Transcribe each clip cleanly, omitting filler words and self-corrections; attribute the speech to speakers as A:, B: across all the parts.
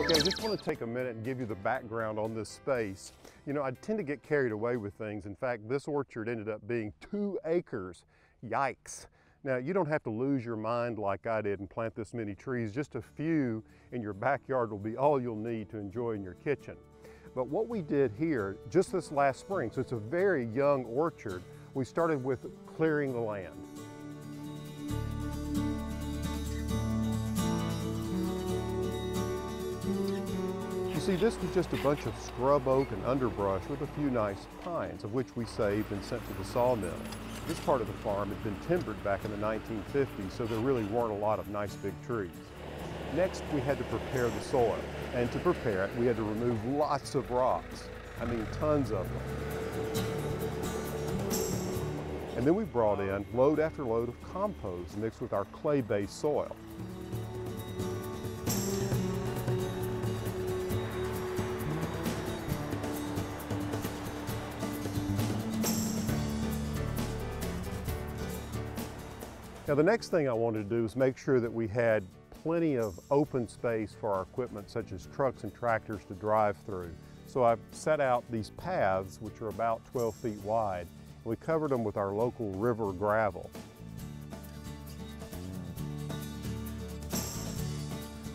A: Okay, I just want to take a minute and give you the background on this space. You know, I tend to get carried away with things. In fact, this orchard ended up being 2 acres. Yikes. Now, you don't have to lose your mind like I did and plant this many trees. Just a few in your backyard will be all you'll need to enjoy in your kitchen. But what we did here just this last spring, so it's a very young orchard, we started with clearing the land. You see, this was just a bunch of scrub oak and underbrush with a few nice pines, of which we saved and sent to the sawmill. This part of the farm had been timbered back in the 1950s, so there really weren't a lot of nice big trees. Next, we had to prepare the soil, and to prepare it, we had to remove lots of rocks. I mean, tons of them. And then we brought in load after load of compost mixed with our clay-based soil. Now, the next thing I wanted to do was make sure that we had plenty of open space for our equipment, such as trucks and tractors, to drive through. So I've set out these paths, which are about 12 feet wide. We covered them with our local river gravel.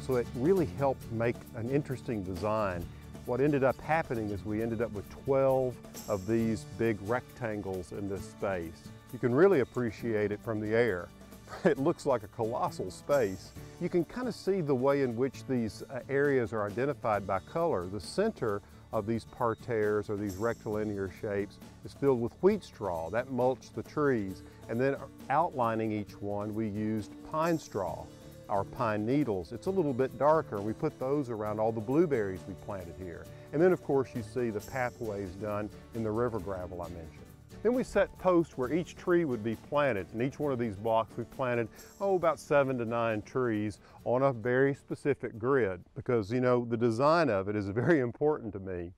A: So it really helped make an interesting design. What ended up happening is we ended up with 12 of these big rectangles in this space. You can really appreciate it from the air. It looks like a colossal space. You can kind of see the way in which these areas are identified by color. The center of these parterres, or these rectilinear shapes, is filled with wheat straw. That mulched the trees. And then outlining each one, we used pine straw, our pine needles. It's a little bit darker. We put those around all the blueberries we planted here. And then, of course, you see the pathways done in the river gravel I mentioned. Then we set posts where each tree would be planted. In each one of these blocks we planted, about 7 to 9 trees on a very specific grid, because, you know, the design of it is very important to me.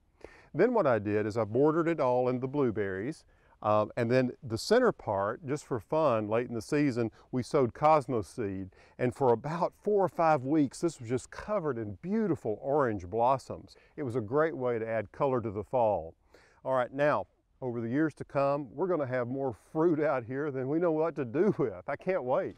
A: Then what I did is I bordered it all in the blueberries, and then the center part, just for fun, late in the season, we sowed cosmos seed, and for about 4 or 5 weeks this was just covered in beautiful orange blossoms. It was a great way to add color to the fall. All right, now, over the years to come, we're going to have more fruit out here than we know what to do with. I can't wait.